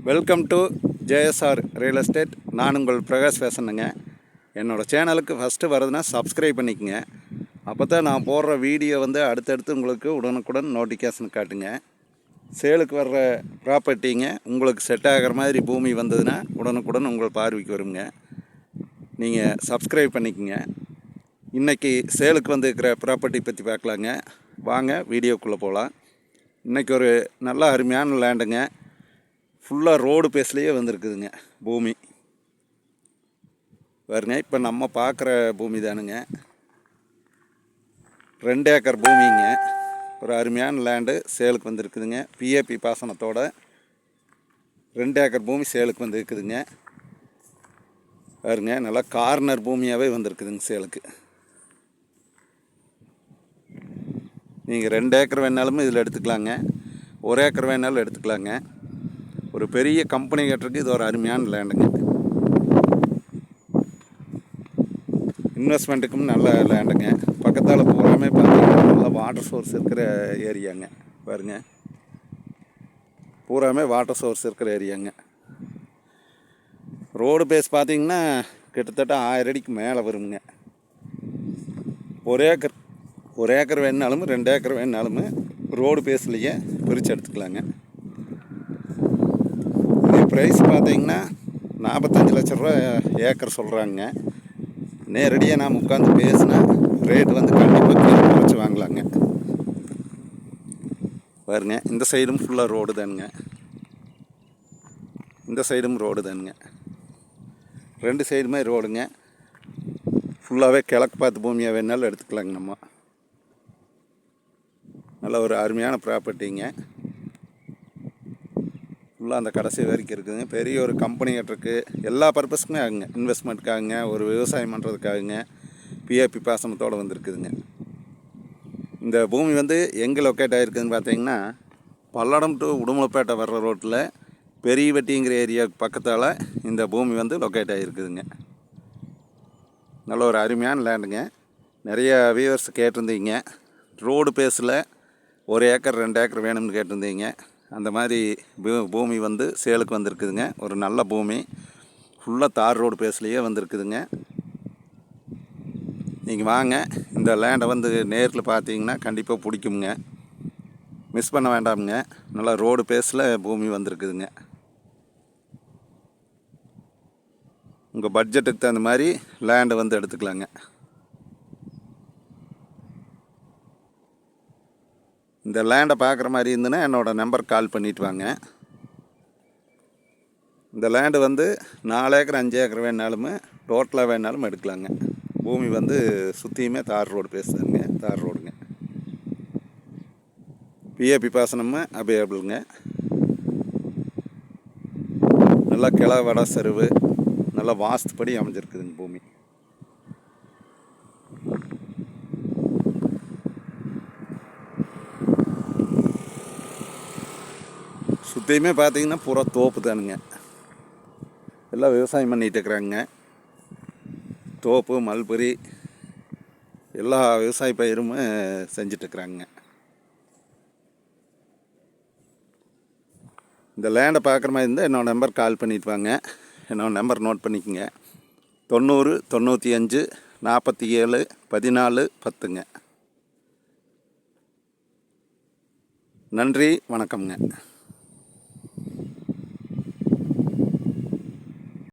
Welcome to JSR real estate. நான் உங்கள் பிரகாஷ் பேசுனேங்க. என்னோடய சேனலுக்கு ஃபஸ்ட்டு வரதுன்னா சப்ஸ்கிரைப் பண்ணிக்கோங்க. அப்போ தான் நான் போடுற வீடியோ அடுத்தடுத்து உங்களுக்கு உடனுக்குடன் நோட்டிஃபிகேஷன் காட்டுங்க. சேலுக்கு வர்ற ப்ராப்பர்ட்டிங்க உங்களுக்கு செட் ஆகிற மாதிரி பூமி வந்ததுன்னா உடனுக்குடன் உங்கள் பார்வைக்கு வருங்க. நீங்கள் சப்ஸ்கிரைப் பண்ணிக்கோங்க. இன்றைக்கி சேலுக்கு இருக்கிற ப்ராப்பர்ட்டி பற்றி பார்க்கலாங்க. வாங்க வீடியோக்குள்ளே போகலாம். இன்றைக்கி ஒரு நல்ல அருமையான லேண்டுங்க. ஃபுல்லாக ரோடு பேஸ்லேயே வந்திருக்குதுங்க பூமி பாருங்க. இப்போ நம்ம பார்க்குற பூமி தானுங்க. 2 ஏக்கர் பூமிங்க. ஒரு அருமையான லேண்டு சேலுக்கு வந்திருக்குதுங்க. பிஏபி பாசனத்தோட 2 ஏக்கர் பூமி சேலுக்கு வந்துருக்குதுங்க. பாருங்க, நல்லா கார்னர் பூமியாகவே வந்திருக்குதுங்க சேலுக்கு. நீங்கள் 2 ஏக்கர் வேணாலும் இதில் எடுத்துக்கலாங்க, 1 ஏக்கர் வேணாலும் எடுத்துக்கலாங்க. ஒரு பெரிய கம்பெனி கட்டுறதுக்கு இது ஒரு அருமையான லேண்டுங்க. இன்வெஸ்ட்மெண்ட்டுக்கும் நல்ல லேண்டுங்க. பக்கத்தால் பூராமே பார்த்தீங்கன்னா நல்லா வாட்டர் சோர்ஸ் இருக்கிற ஏரியாங்க. பாருங்க, பூராமே வாட்டர் சோர்ஸ் இருக்கிற ஏரியாங்க. ரோடு பேஸ் பார்த்தீங்கன்னா கிட்டத்தட்ட 1000 அடிக்கு மேலே வருங்க. 1 ஏக்கர் வேணுனாலும் 2 ஏக்கர் வேணுனாலும் ரோடு பேஸ்லேயே பிரித்து எடுத்துக்கலாங்க. ப்ரைஸ் பார்த்தீங்கன்னா 45 லட்ச ரூபா ஏக்கர் சொல்கிறாங்க. நேரடியாக நாம் உட்காந்து பேசினா ரேட்டு கண்டிப்பாக குறைச்சி வாங்கலாங்க. பாருங்க, இந்த சைடும் ஃபுல்லாக ரோடு தானுங்க, இந்த சைடும் ரோடு தானுங்க. 2 சைடுமே ரோடுங்க. ஃபுல்லாகவே கிழக்கு பார்த்து பூமியாக வேணாலும் எடுத்துக்கலாங்க. நம்ம நல்ல ஒரு அருமையான ப்ராப்பர்ட்டிங்க. ஃபுல்லாக அந்த கடைசி வரைக்கும் இருக்குதுங்க. பெரிய ஒரு கம்பெனி கட்டுறதுக்கு எல்லா பர்பஸ்க்குமே ஆகுங்க. இன்வெஸ்ட்மெண்ட்டுக்காகுங்க, ஒரு விவசாயம் பண்ணுறதுக்காகுங்க. பிஏபி பாசனத்தோடு வந்துருக்குதுங்க. இந்த பூமி எங்கே லொக்கேட் ஆகிருக்குதுன்னு பார்த்தீங்கன்னா, பல்லடம் டு உடுமலைப்பேட்டை வர்ற ரோட்டில் பெரிய வெட்டிங்கிற ஏரியாவுக்கு பக்கத்தால் இந்த பூமி லொக்கேட் ஆகிருக்குதுங்க. நல்ல ஒரு அருமையான லேண்டுங்க. நிறைய வியூவர்ஸ் கேட்டிருந்தீங்க, ரோடு பேஸில் 1 ஏக்கர் 2 ஏக்கர் வேணும்னு கேட்டிருந்தீங்க. அந்த மாதிரி பூமி சேலுக்கு வந்திருக்குதுங்க. ஒரு நல்ல பூமி, ஃபுல்லாக தார் ரோடு பேஸ்லேயே வந்திருக்குதுங்க. நீங்கள் வாங்க, இந்த லேண்டை நேரில் பார்த்தீங்கன்னா கண்டிப்பாக பிடிக்குங்க, மிஸ் பண்ண வேண்டாமுங்க. நல்லா ரோடு பேஸில் பூமி வந்திருக்குதுங்க. உங்கள் பட்ஜெட்டுக்கு தகுந்த மாதிரி லேண்டை எடுத்துக்கலாங்க. இந்த லேண்டை பார்க்குற மாதிரி இருந்துன்னா என்னோடய நம்பர் கால் பண்ணிவிட்டு வாங்க. இந்த லேண்டு 4 ஏக்கர் 5 ஏக்கர் வேணாலும் டோட்டலாக வேணாலும் எடுக்கலாங்க. பூமி சுற்றியுமே தார் ரோடு பேசுதுங்க, தார் ரோடுங்க. பிஏபி பாசனமும் அவைலபிளுங்க. நல்லா கிள வட செருவு, நல்லா வாஸ்துப்படி அமைஞ்சிருக்குதுங்க பூமி. சுற்றியுமே பார்த்தீங்கன்னா பூரா தோப்பு தானுங்க. எல்லாம் விவசாயம் பண்ணிகிட்டு இருக்கிறாங்க. தோப்பு, மல்பரி, எல்லா விவசாய பயிரும் செஞ்சிட்ருக்குறாங்க. இந்த லேண்டை பார்க்குற மாதிரி இருந்தால் என்னோடய நம்பர் கால் பண்ணிட்டு வாங்க. என்னோடய நம்பர் நோட் பண்ணிக்கோங்க. 90 95 47 14 10ங்க. நன்றி, வணக்கம்ங்க.